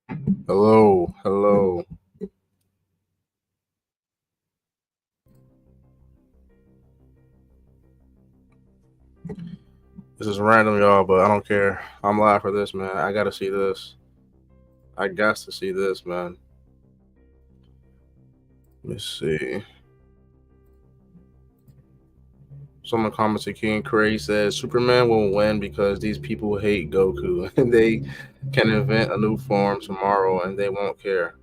Hello, hello. This is random, y'all, but I don't care. I'm live for this, man. I gotta see this. I got to see this, man. Let me see. Someone commented, King Cray says Superman will win because these people hate Goku and they can invent a new form tomorrow and they won't care.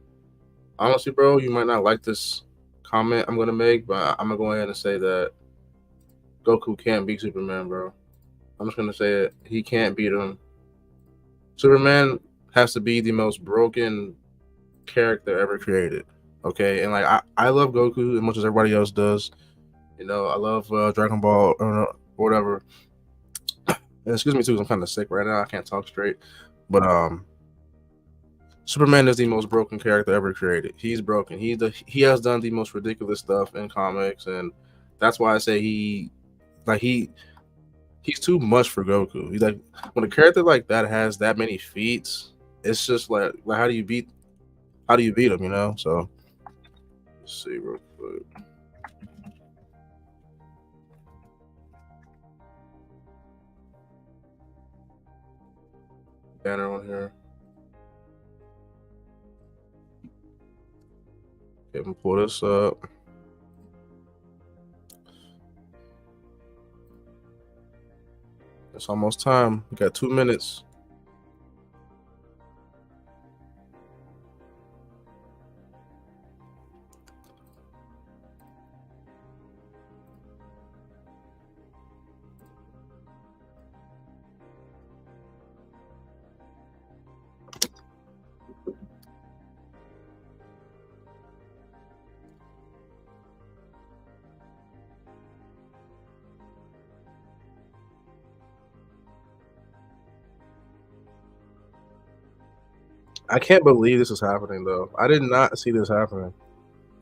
Honestly, bro, you might not like this comment I'm gonna make, but I'm gonna go ahead and say that Goku can't beat Superman, bro. I'm just gonna say it. He can't beat him. Superman has to be the most broken character ever created. Okay, and like I love Goku as much as everybody else does. You know, I love Dragon Ball or whatever. And excuse me too, 'cause I'm kind of sick right now. I can't talk straight. But Superman is the most broken character ever created. He's broken. He has done the most ridiculous stuff in comics, and that's why I say he's too much for Goku. He's like when a character like that has that many feats, it's just like how do you beat him? You know? So let's see real quick. Banner on here. Okay, I'm pull this up. It's almost time. We got 2 minutes. I can't believe this is happening though. I did not see this happening.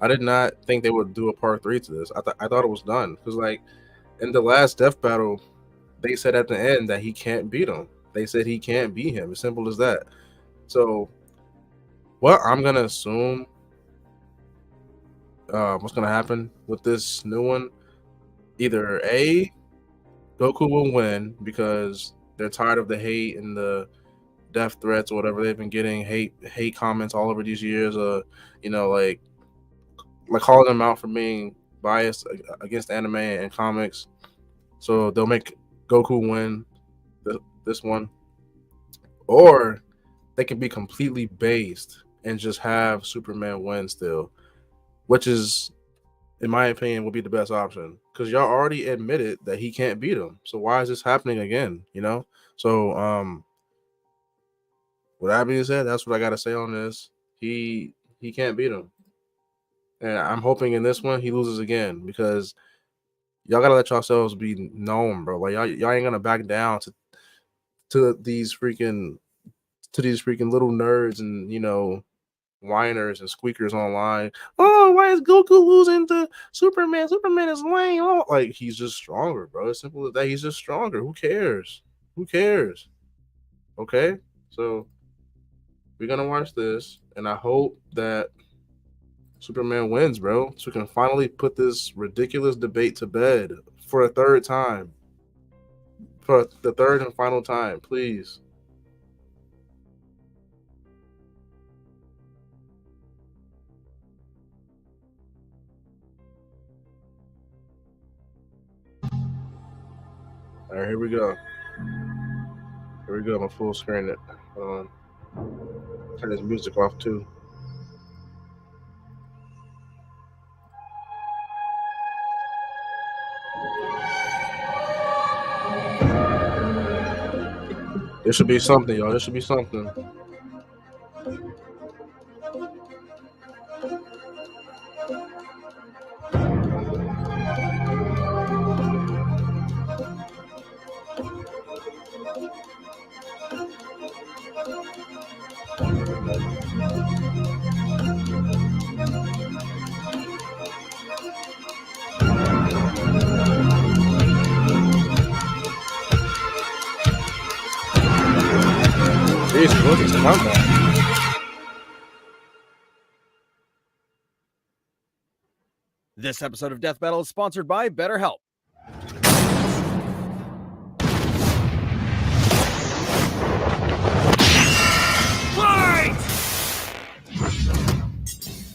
I did not think they would do a part three to this. I thought it was done because like in the last death battle, they said at the end that he can't beat him. They said he can't beat him. As simple as that. So what I'm gonna assume, what's gonna happen with this new one? Either A, Goku will win because they're tired of the hate and the death threats or whatever they've been getting, hate comments all over these years. You know, like calling them out for being biased against anime and comics. So they'll make Goku win this one, or they can be completely based and just have Superman win still, which is, in my opinion, would be the best option because y'all already admitted that he can't beat him. So why is this happening again? You know. So with that being said, that's what I got to say on this. He can't beat him, and I'm hoping in this one he loses again because y'all gotta let yourselves be known, bro. Like y'all ain't gonna back down to these freaking little nerds and whiners and squeakers online. Oh, why is Goku losing to Superman? Superman is lame. Oh, like he's just stronger, bro. As simple as that. He's just stronger. Who cares? Who cares? Okay, so we're gonna watch this, and I hope that Superman wins, bro, so we can finally put this ridiculous debate to bed for a third time. For the third and final time, please. All right, here we go. Here we go. I'm full screen it. Turn this music off too. This should be something, y'all. This should be something. Jesus, what is this countdown? This episode of Death Battle is sponsored by BetterHelp.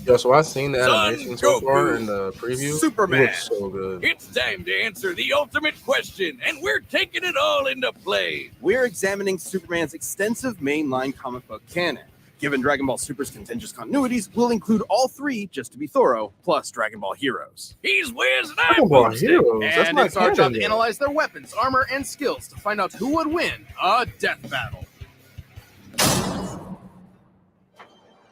Yo, so I've seen the animation so far in the preview. Superman. It looks so good. It's time to answer the ultimate question, and we're taking it all into play. We're examining Superman's extensive mainline comic book canon. Given Dragon Ball Super's contentious continuities, we'll include all three, just to be thorough, plus Dragon Ball Heroes. He's Wiz and Dragon I'm Ball Boomstick. Heroes. That's And not it's our job to canon, analyze their weapons, armor, and skills to find out who would win a death battle.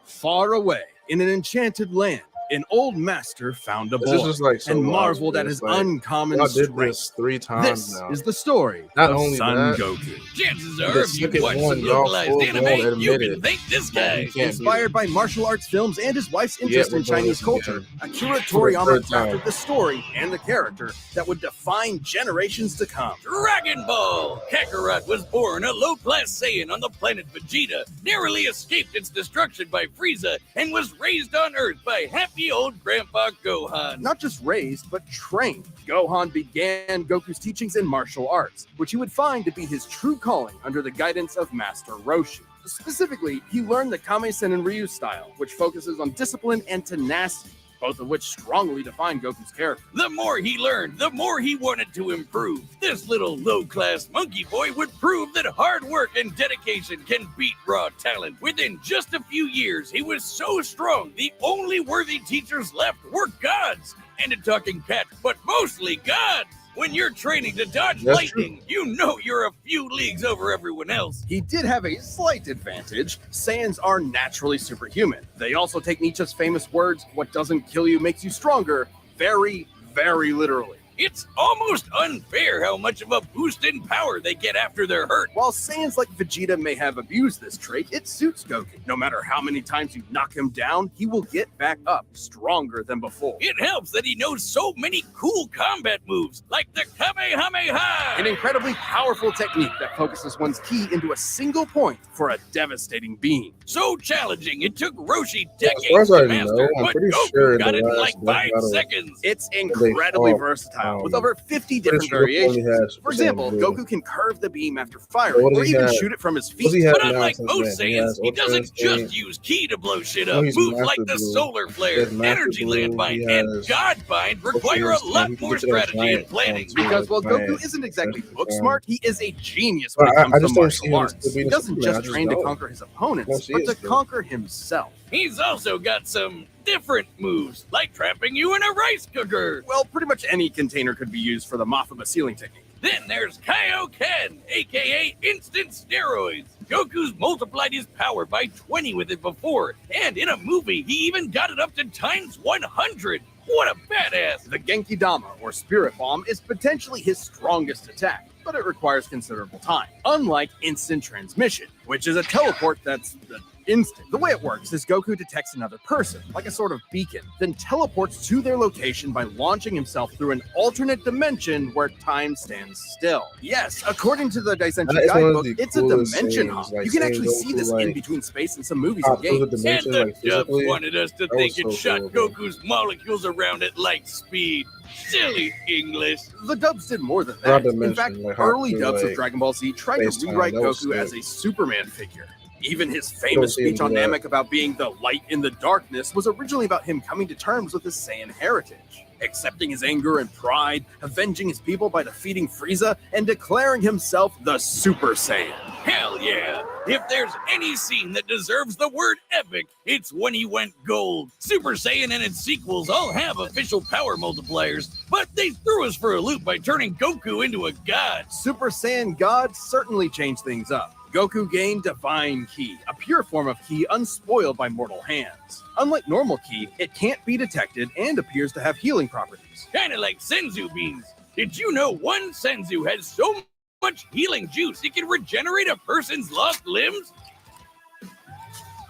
Far away, in an enchanted land, an old master found a This boy is just like so and wild, marveled at dude. his Like, uncommon y'all did strength. this 3 times This now. is the story Not of only Son that, Goku. Chances The are, if you second watch one, some y'all localized full-blown anime, you admitted can thank this that guy. he can't beat Inspired him. by martial arts films and his wife's Yeah, interest we're in doing Chinese this culture, again. Akira For the Toriyama third time. crafted the story and the character that would define generations to come. Dragon Ball! Kakarot was born a low-class Saiyan on the planet Vegeta, narrowly escaped its destruction by Frieza, and was raised on Earth by happy old Grandpa Gohan. Not just raised, but trained. Gohan began Goku's teachings in martial arts, which he would find to be his true calling under the guidance of Master Roshi. Specifically, he learned the Kame-sen and Ryu style, which focuses on discipline and tenacity, both of which strongly define Goku's character. The more he learned, the more he wanted to improve. This little low-class monkey boy would prove that hard work and dedication can beat raw talent. Within just a few years, he was so strong, the only worthy teachers left were gods. And a talking cat, but mostly gods. When you're training to dodge That's lightning, you know you're a few leagues over everyone else. He did have a slight advantage. Saiyans are naturally superhuman. They also take Nietzsche's famous words, "What doesn't kill you makes you stronger," very, very literally. It's almost unfair how much of a boost in power they get after they're hurt. While Saiyans like Vegeta may have abused this trait, it suits Goku. No matter how many times you knock him down, he will get back up, stronger than before. It helps that he knows so many cool combat moves, like the Kamehameha! An incredibly powerful technique that focuses one's ki into a single point for a devastating beam. So challenging, it took Roshi As far decades as I to master, know, I'm but pretty Goku sure got the it in last like Death 5 Battle- seconds. It's incredibly all, versatile, with over 50 pretty different sure Goku only variations. has For example, Super Saiyan Goku can curve the beam after So firing, what or does he even have? shoot it from his What does he feet. have But now unlike since most then? He Saiyans, has he Ultra doesn't Instinct. just use ki to blow shit No, up. he's Moves Master like the Blue. Solar He Flare, has Master Energy Blue. Landmine, He and has Godbind Ultra require a Instinct. lot He can more get to that strategy and giant planning. form, too. Because while Giant. Goku isn't exactly That's book fine. smart, he is a genius when it But comes I to just don't see martial him arts. still being He a doesn't Superman. I just just train to don't. conquer his I don't opponents, see but it to still. conquer himself. He's also got some different moves, like trapping you in a rice cooker. Well, pretty much any container could be used for the Mafaba sealing technique. Then there's Kaioken, aka instant steroids. Goku's multiplied his power by 20 with it before, and in a movie, he even got it up to times 100. What a badass! The Genki Dama, or Spirit Bomb, is potentially his strongest attack, but it requires considerable time. Unlike instant transmission, which is a teleport that's instant. The way it works is Goku detects another person, like a sort of beacon, then teleports to their location by launching himself through an alternate dimension where time stands still. Yes, according to the Daisenshin That is one of guidebook, the it's a coolest dimension things, hop. like You can seeing actually see Goku, this in like, between space and some movies pop and through the games. And dimension, the like, dubs physically. wanted us to That think was it so shot cool, bro. Goku's molecules around at light speed. Silly English. The dubs did more than Not that. to mention, In fact, like, how early to, dubs of like, Dragon Ball Z tried to FaceTime, rewrite that was Goku as sick. a Superman figure. Even his famous see him speech on do that. Namek about being the light in the darkness was originally about him coming to terms with his Saiyan heritage, accepting his anger and pride, avenging his people by defeating Frieza, and declaring himself the Super Saiyan. Hell yeah! If there's any scene that deserves the word epic, it's when he went gold. Super Saiyan and its sequels all have official power multipliers, but they threw us for a loop by turning Goku into a god. Super Saiyan God certainly changed things up. Goku gained Divine Ki, a pure form of Ki unspoiled by mortal hands. Unlike normal Ki, it can't be detected and appears to have healing properties. Kinda like Senzu beans. Did you know one Senzu has so much healing juice it can regenerate a person's lost limbs?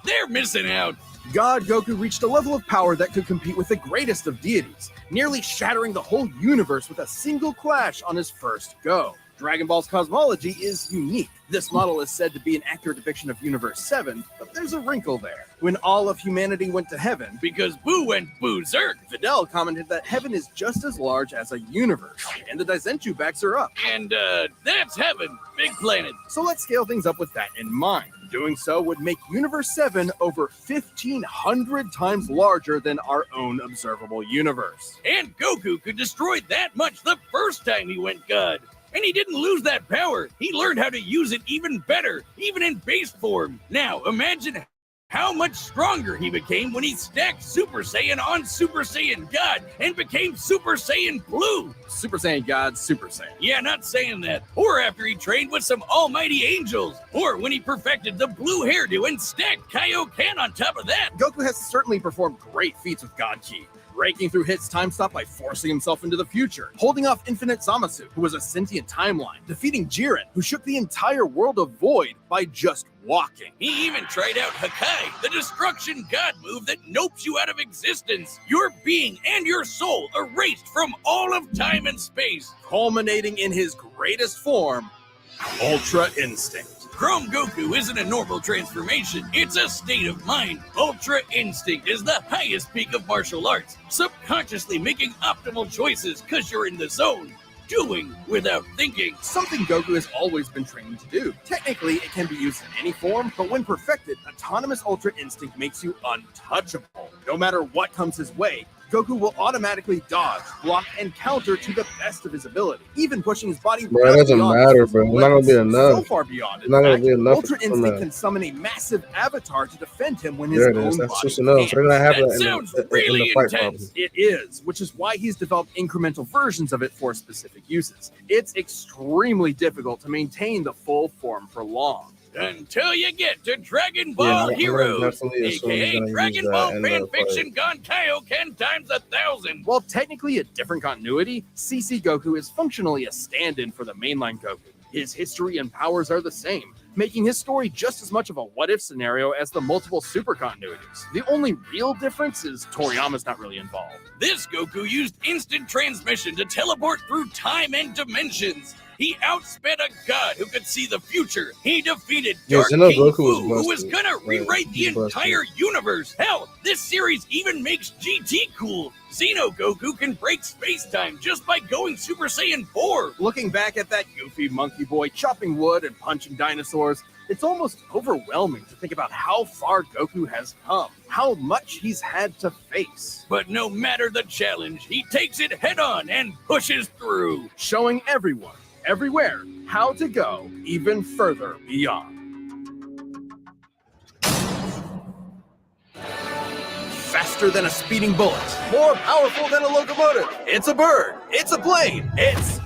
They're missing out. God Goku reached a level of power that could compete with the greatest of deities, nearly shattering the whole universe with a single clash on his first go. Dragon Ball's cosmology is unique. This model is said to be an accurate depiction of Universe 7, but there's a wrinkle there. When all of humanity went to heaven, Because Boo went berserk, Fidel commented that heaven is just as large as a universe, and the Daizenshuu backs her up. and that's heaven, big planet. So let's scale things up with that in mind. Doing so would make Universe 7 over 1,500 times larger than our own observable universe. And Goku could destroy that much the first time he went God. And he didn't lose that power. He learned how to use it even better, even in base form. Now, imagine how much stronger he became when he stacked Super Saiyan on Super Saiyan God and became Super Saiyan Blue. Super Saiyan God, Super Saiyan. Yeah, not saying that. Or after he trained with some almighty angels. Or when he perfected the blue hairdo and stacked Kaioken on top of that. Goku has certainly performed great feats with God Ki, breaking through Hit's time stop by forcing himself into the future, holding off Infinite Zamasu, who was a sentient timeline, defeating Jiren, who shook the entire world of Void by just walking. He even tried out Hakai, the destruction god move that nopes you out of existence. Your being and your soul erased from all of time and space. Culminating in his greatest form, Ultra Instinct. Chrome Goku isn't a normal transformation, it's a state of mind. Ultra Instinct is the highest peak of martial arts, subconsciously making optimal choices because you're in the zone, doing without thinking. Something Goku has always been trained to do. Technically, it can be used in any form, but when perfected, Autonomous Ultra Instinct makes you untouchable. No matter what comes his way, Goku will automatically dodge, block, and counter to the best of his ability, even pushing his body. Bro, it doesn't matter, bro. It's not gonna be enough. So far beyond it. It's not gonna be enough. Ultra Instinct can summon a massive avatar to defend him when his There it own is. That's body just enough. So they're gonna have That that sounds in really the fight, intense. probably. It is, which is why he's developed incremental versions of it for specific uses. It's extremely difficult to maintain the full form for long. Until you get to Dragon Yeah, Ball I'm gonna Heroes, definitely assume he's aka gonna use Dragon that Ball in the fanfiction gone Kaioken times 1,000. While technically a different continuity, CC Goku is functionally a stand-in for the mainline Goku. His history and powers are the same, making his story just as much of a what-if scenario as the multiple super continuities. The only real difference is Toriyama's not really involved. This Goku used instant transmission to teleport through time and dimensions. He outsped a god who could see the future. He defeated Yeah, Dark Xeno King Goku Fu, was who was busted. gonna Right, rewrite the he's busted. entire universe. Hell, this series even makes GT cool. Xeno Goku can break space-time just by going Super Saiyan 4. Looking back at that goofy monkey boy chopping wood and punching dinosaurs, it's almost overwhelming to think about how far Goku has come, how much he's had to face, But no matter the challenge, he takes it head-on and pushes through. showing everyone, everywhere, how to go even further beyond. Faster than a speeding bullet, more powerful than a locomotive. It's a bird, it's a plane, it's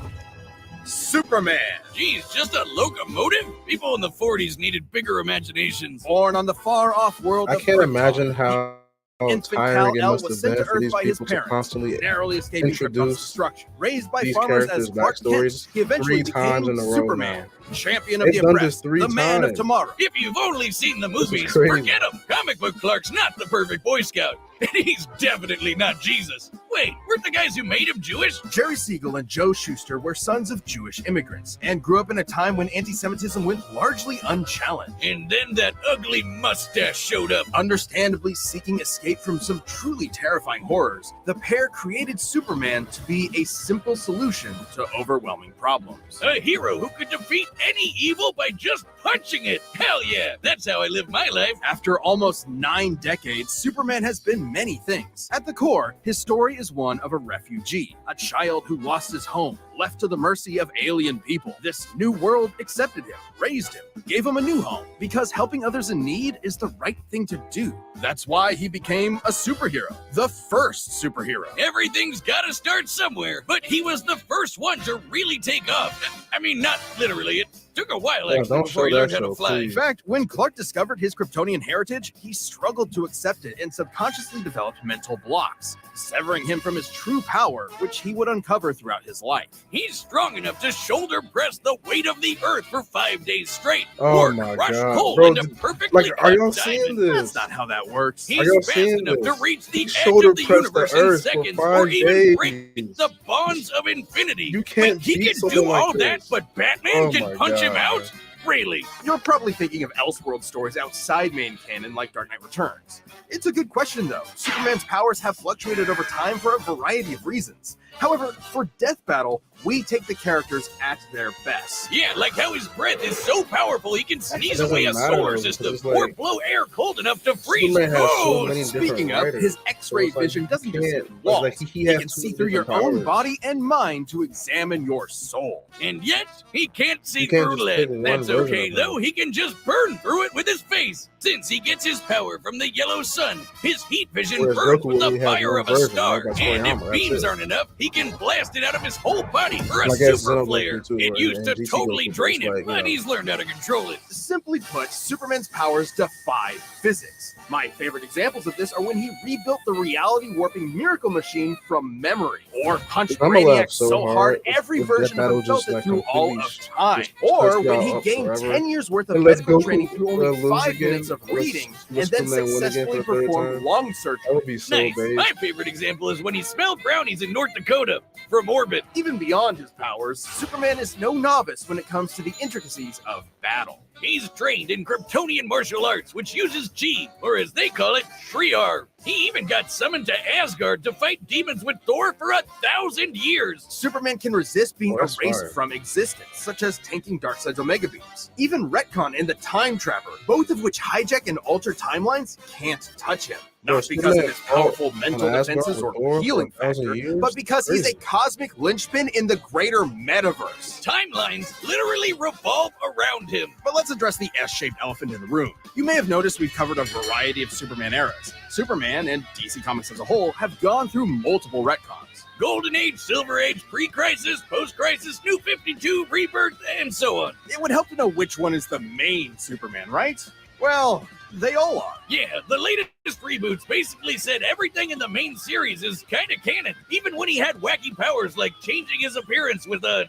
Superman. Geez, just a locomotive? People in the 40s needed bigger imaginations. Born on the far-off world I of can't Krypton, imagine how infant tiring it Kal-El must was have sent been to for Earth these by his people to parents, constantly narrowly escaping Krypton's introduce destruction. Raised by these farmers as characters' Clark Kent, backstories he eventually 3 times became in a row Superman, now. champion of They've the done oppressed, this 3 the man of times. tomorrow. If you've only seen the This is movies, crazy. forget him. Comic book Clark's not the perfect Boy Scout. And he's definitely not Jesus. Wait, weren't the guys who made him Jewish? Jerry Siegel and Joe Shuster were sons of Jewish immigrants and grew up in a time when anti-Semitism went largely unchallenged. And then that ugly mustache showed up. Understandably seeking escape from some truly terrifying horrors, the pair created Superman to be a simple solution to overwhelming problems. A hero who could defeat any evil by just punching it. Hell yeah, that's how I live my life. After almost 9 decades, Superman has been many things. At the core, his story is one of a refugee, a child who lost his home, left to the mercy of alien people. This new world accepted him, raised him, gave him a new home, because helping others in need is the right thing to do. That's why he became a superhero, the first superhero. Everything's gotta start somewhere, but he was the first one to really take off. I mean, not literally, it Took a while, Yeah, actually, don't before he show learned that how to show, fly. In please. fact, when Clark discovered his Kryptonian heritage, he struggled to accept it and subconsciously developed mental blocks, severing him from his true power, which he would uncover throughout his life. He's strong enough to shoulder press the weight of the earth for 5 days straight, Oh or my crush God. coal Bro, into perfectly Like, are cut y'all diamond. seeing That's this? not how that works. Are He's y'all fast seeing enough this? to reach the He edge shoulder of the pressed the universe in earth for seconds, 5 or even break days. the bonds of infinity. You can't but he beat can someone do like all that, this. but Batman Oh can my punch him God, out? Really? You're probably thinking of Elseworld stories outside main canon like Dark Knight Returns. It's a good question though. Superman's powers have fluctuated over time for a variety of reasons. However, for Death Battle, we take the characters at their best. Yeah, like how his breath is so powerful he can sneeze doesn't away a matter, solar though, system, because it's or like- blow air cold enough to freeze Superman has so food. many Speaking different of, writers. his X-ray So it's like vision you doesn't just see can't- through walls. like, he He has can too see many through your different own powers. body and mind to examine your soul. And yet, he can't see You can't through just lead. pick one That's version okay, of though. him. He can just burn through it with his face. Since he gets his power from the yellow sun, his heat vision Whereas burns Goku with the only has fire one of a version, star. right? That's And Toriyama, if that's beams it. aren't enough, he can blast it out of his whole body for a Like as super Xenogoku flare. too, It right? used And to GT totally Goku, drain it's him, like, you but know. he's learned how to control it. Simply put, Superman's powers defy physics. My favorite examples of this are when he rebuilt the reality warping miracle machine from memory, or punched I'ma Brainiac laugh so so hard hard every if Death version of Battle himself just, it like, through all completely of time, just or cuts when y'all he up gained forever 10 years worth of and lets medical Goku training through only lose 5 again, minutes of let's- reading, let's and then Superman win again successfully for the third performed time. lung surgery. That would be so Nice. big. My favorite example is when he smelled brownies in North Dakota from orbit. Even beyond his powers, Superman is no novice when it comes to the intricacies of battle. He's trained in Kryptonian martial arts, which uses chi, or as they call it, Shriar. He even got summoned to Asgard to fight demons with Thor for 1,000 years. Superman can resist being Oh, that's erased fire. from existence, such as tanking Darkseid's Omega Beams. Even Retcon and the Time Trapper, both of which hijack and alter timelines, can't touch him. Bro, Not because of Superman his powerful fought mental on Asgard defenses with or Thor for healing 1,000 factor, years? but because he's a Crazy. cosmic linchpin in the greater metaverse. Timelines literally revolve around him. But let's address the S-shaped elephant in the room. You may have noticed we've covered a variety of Superman eras. Superman, and DC Comics as a whole, have gone through multiple retcons. Golden Age, Silver Age, pre-crisis, post-crisis, New 52, Rebirth, and so on. It would help to know which one is the main Superman, right? Well, they all are. Yeah, the latest reboots basically said everything in the main series is kind of canon, even when he had wacky powers like changing his appearance with a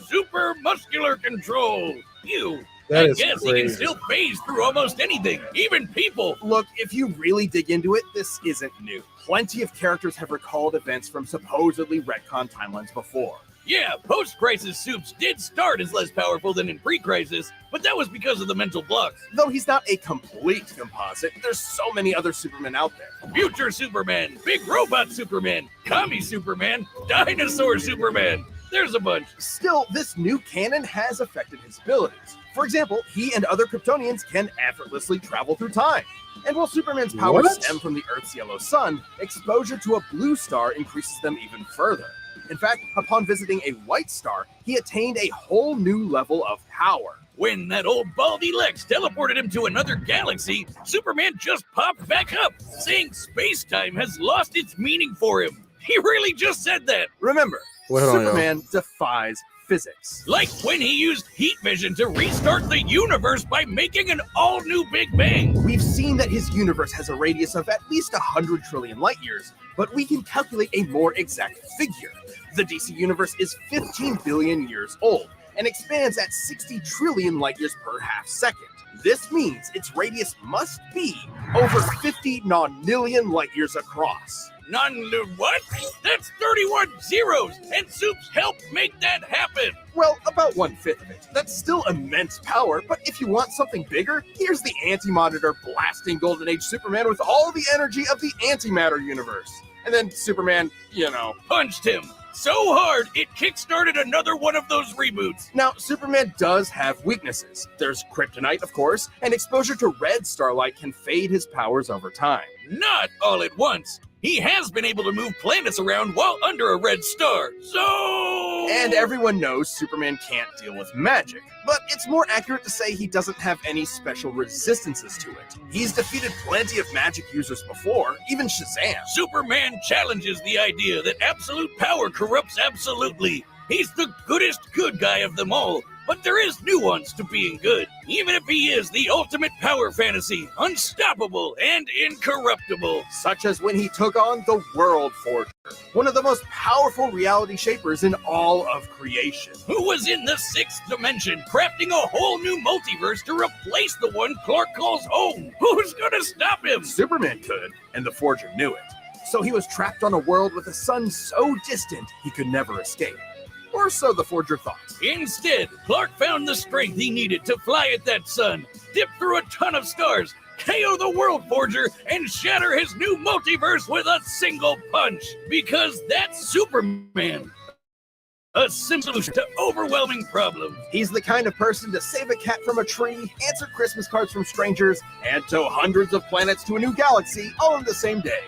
super muscular control. Ew. That I is guess he can crazy. still phase through almost anything, even people. Look, if you really dig into it, this isn't new. Plenty of characters have recalled events from supposedly retcon timelines before. Yeah, post-crisis Supes did start as less powerful than in pre-crisis, but that was because of the mental blocks. Though he's not a complete composite, there's so many other Supermen out there. Future Superman, Big Robot Superman, Commie Superman, Dinosaur Superman. There's a bunch. Still, this new canon has affected his abilities. For example, he and other Kryptonians can effortlessly travel through time. And while Superman's powers What? stem from the Earth's yellow sun, exposure to a blue star increases them even further. In fact, upon visiting a white star, he attained a whole new level of power. When that old baldy Lex teleported him to another galaxy, Superman just popped back up, saying space-time has lost its meaning for him. He really just said that. Remember, Wait, hold on, y'all. Superman defies physics. Like when he used heat vision to restart the universe by making an all-new Big Bang. We've seen that his universe has a radius of at least 100 trillion light years, but we can calculate a more exact figure. The DC universe is 15 billion years old and expands at 60 trillion light years per half second. This means its radius must be over 50 nonillion light years across. What? That's 31 zeros, and Supes helped make that happen. Well, about 1/5 of it. That's still immense power, but if you want something bigger, here's the Anti-Monitor blasting Golden Age Superman with all the energy of the antimatter universe. And then Superman, Punched him so hard it kickstarted another one of those reboots. Now, Superman does have weaknesses. There's kryptonite, of course, and exposure to red starlight can fade his powers over time. Not all at once. He has been able to move planets around while under a red star. So... And everyone knows Superman can't deal with magic, but it's more accurate to say he doesn't have any special resistances to it. He's defeated plenty of magic users before, even Shazam. Superman challenges the idea that absolute power corrupts absolutely. He's the goodest good guy of them all, But there is nuance to being good, even if he is the ultimate power fantasy, unstoppable and incorruptible. Such as when he took on the World Forger, one of the most powerful reality shapers in all of creation. Who was in the 6th dimension, crafting a whole new multiverse to replace the one Clark calls home. Who's gonna stop him? Superman could, and the Forger knew it. So he was trapped on a world with a sun so distant he could never escape. Or so the Forger thought. Instead, Clark found the strength he needed to fly at that sun, dip through a ton of stars, KO the World Forger, and shatter his new multiverse with a single punch. Because that's Superman. A simple solution to overwhelming problems. He's the kind of person to save a cat from a tree, answer Christmas cards from strangers, and tow hundreds of planets to a new galaxy all in the same day.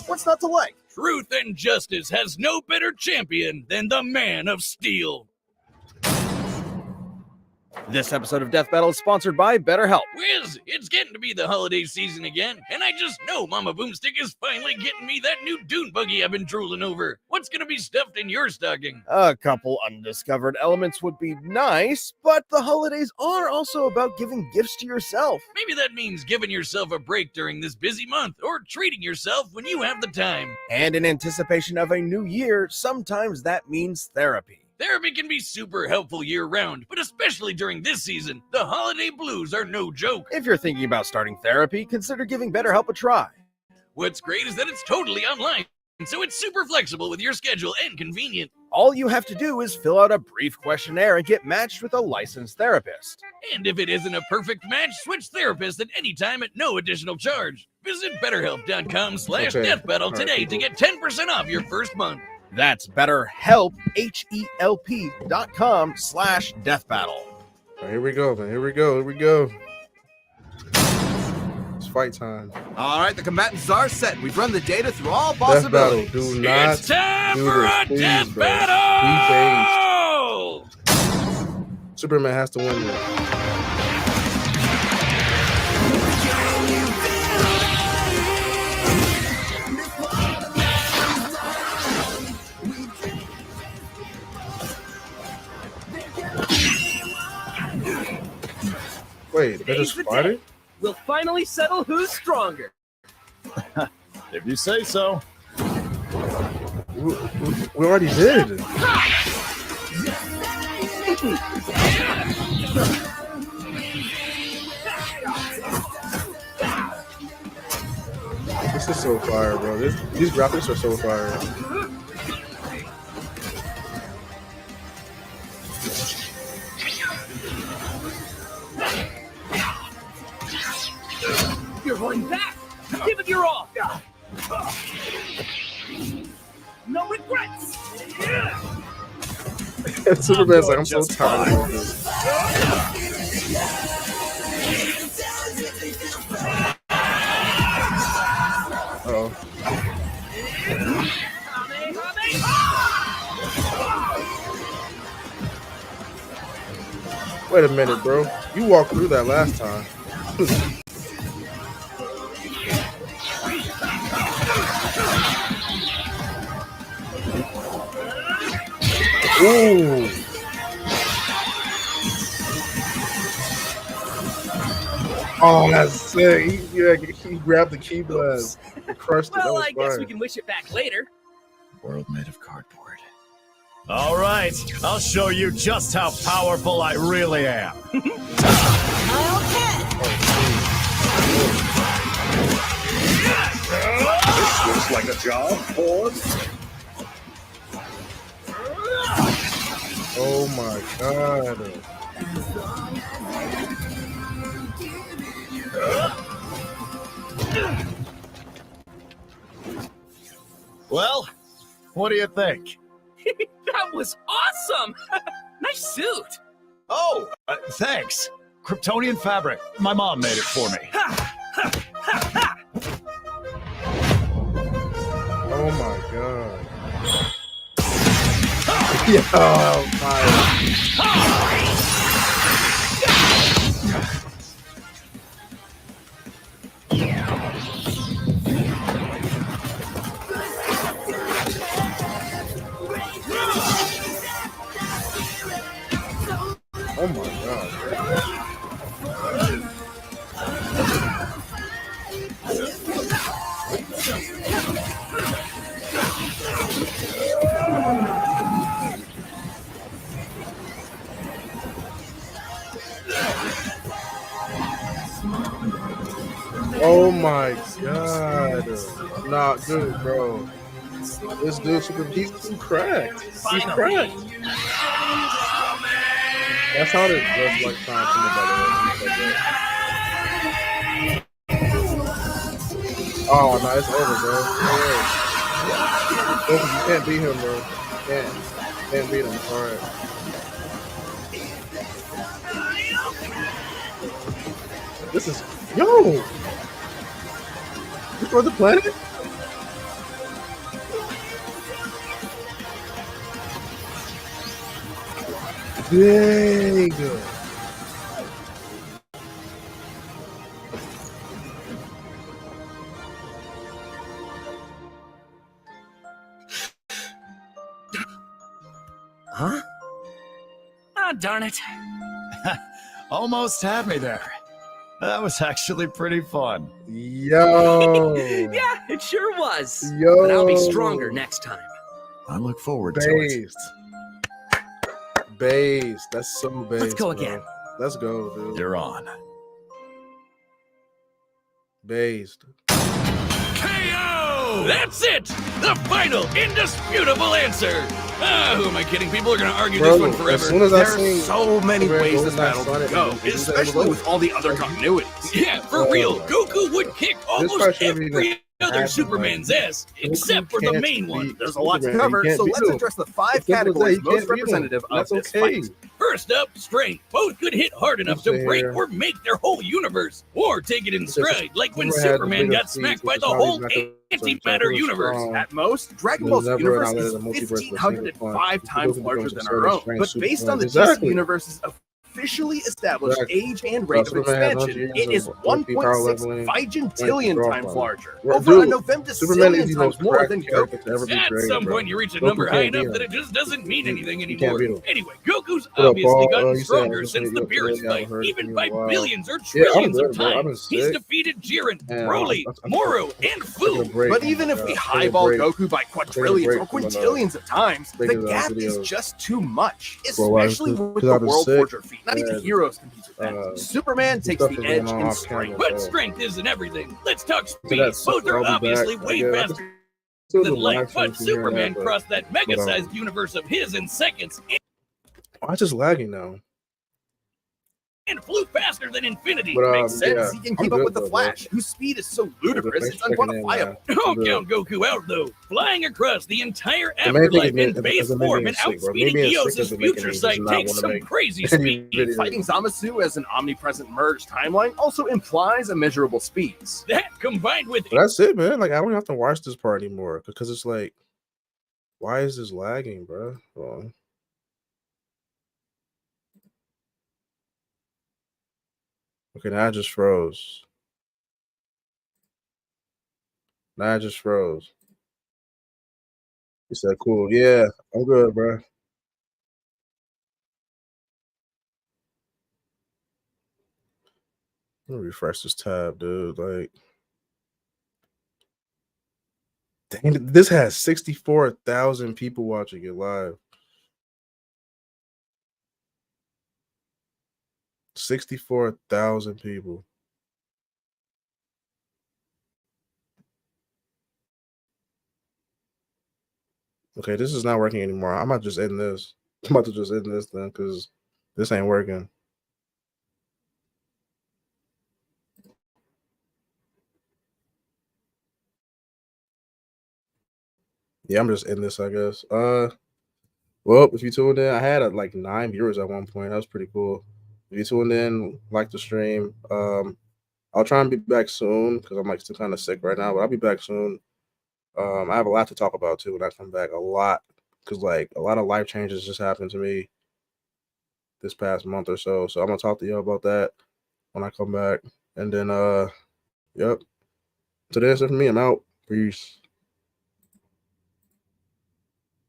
What's not to like? Truth and justice has no better champion than the Man of Steel. This episode of Death Battle is sponsored by BetterHelp. Wiz, it's getting to be the holiday season again, and I just know Mama Boomstick is finally getting me that new dune buggy I've been drooling over. What's gonna be stuffed in your stocking? A couple undiscovered elements would be nice, but the holidays are also about giving gifts to yourself. Maybe that means giving yourself a break during this busy month, or treating yourself when you have the time. And in anticipation of a new year, sometimes that means therapy. Therapy can be super helpful year-round, but especially during this season, the holiday blues are no joke. If you're thinking about starting therapy, consider giving BetterHelp a try. What's great is that it's totally online, so it's super flexible with your schedule and convenient. All you have to do is fill out a brief questionnaire and get matched with a licensed therapist. And if it isn't a perfect match, switch therapists at any time at no additional charge. Visit BetterHelp.com/deathbattle today to get 10% off your first month. That's BetterHelp, HELP.com/deathbattle. Here we go, man. Here we go. It's fight time. All right, the combatants are set. We've run the data through all Death battle. possibilities. Do not It's time do for this, a please, death bro. battle! Superman has to win this. Wait, they're just fighting? We'll finally settle who's stronger. If you say so. We already did. This is so fire, bro. These graphics are so fire. You're holding back. Give it your all. No regrets. And Superman's like, I'm so tired of this. Uh-oh. Wait a minute, bro. You walked through that last time. Ooh. Oh, that's sick. He grabbed the key blast and crushed it. That Well, was I guess fire. we can wish it back later. World made of cardboard. All right, I'll show you just how powerful I really am. This looks like a job, Ford. Oh my god. Well, what do you think? That was awesome. Nice suit. Oh, thanks. Kryptonian fabric. My mom made it for me. Oh my god. Yo, fire. Oh Oh my god. Nah, dude, bro. This dude, he's too cracked. He's cracked. That's how it just like Sean Cena, by the way. Oh, no, it's over, bro. You can't beat him, bro. You can't beat him. It's all right. This is yo. You for the planet? Dang. Huh? Ah, darn it. Almost had me there. That was actually pretty fun. Yo. Yeah, it sure was. Yo. But I'll be stronger next time. I look forward to it. Based. That's so based. Let's go bro. again. Let's go, dude. You're on. Based. KO! That's it! The final, indisputable answer! Who am I kidding? People are going to argue this one As forever. soon as I There's seen so many Red ways Bull this not battle started, could go, it was especially over. with all the other continuities. Yeah, for real, Goku would kick part almost shouldn't even every other happen, Superman's ass, except for the can't main one. beat There's a lot to Superman. cover, You can't so beat let's him. address the 5 At the end of the day, categories you most can't beat him. representative of That's this okay. fight. First up, strength. Both could hit hard enough to break Fair. or make their whole universe, or take it in stride, like when Superman had the Superman bigger got smacked feet, by which the is how whole he's not gonna- antimatter universe. strong. At most, Dragon There's Ball's never an universe outlet is in the multiverse for 1,505 single times fun. larger Because than it our becomes own. a But strange based Superman. on the Exactly. DC Universe's officially established Exactly. age and rate of Superman had expansion, 100 it years is of power 1.6 leveling, vigintillion draw times from. larger. Well, Over a dude, November Superman is zillion the times most more cracked than character Goku. to ever be At created, some bro. point, you reach a Goku number high can't beat enough that him. it just doesn't mean anything You can't anymore. beat him. Anyway, Goku's What up, obviously Paul? gotten You said stronger I was since the listening to you Beerus earlier. I fight, haven't heard even from you by in a while. billions or Yeah, I'm trillions good, of bro. I've been times. He's sick. defeated Jiren, And Broly, Moro, and taking a Fu. break. But even if we Taking a highball break. Goku by quadrillions break or from, quintillions of times, the making, gap is videos. just too much, For a while, especially with 'cause the I've been World sick, Forger feat. Not even and, heroes compete with that. Superman takes stuff the is going edge on in off strength. camera. But strength isn't everything. Let's talk speed. that's- Both are I'll be obviously back. way Yeah, I faster Still than do light, live but streams from here and Superman there, crossed that mega-sized universe of his in seconds Why just lagging now? and flew faster than Infinity. But, Makes sense. yeah, He can I'm keep up good with the though, bro. Flash, whose speed is so ludicrous, Thanks it's for checking in, man. unquantifiable. Don't Good. count Goku out, though. Flying across the entire The main thing afterlife in is base me form being and sick, bro. Me outspeeding being sick Eos's doesn't make future me just sight not takes wanna some make crazy any speed. videos. Fighting Zamasu as an omnipresent merged timeline also implies immeasurable speeds. That combined with But that's it, man. Like I don't have to watch this part anymore because it's like, why is this lagging, bro? Well, okay, now I just froze. Now I just froze. He said, "Cool, yeah, I'm good, bro." Let me refresh this tab, dude. Like, dang, this has 64,000 people watching it live. 64,000 people. Okay, this is not working anymore. I might just end this. I'm about to just end this then because this ain't working. Yeah, I'm just in this, I guess. Well, if you tuned in, I had like 9 viewers at one point. That was pretty cool. If you tuned in, like the stream. I'll try and be back soon because I'm like still kind of sick right now, but I'll be back soon. I have a lot to talk about too when I come back. A lot, because like a lot of life changes just happened to me this past month or so. So I'm gonna talk to you about that when I come back. And then yep. So that's it for me. I'm out. Peace.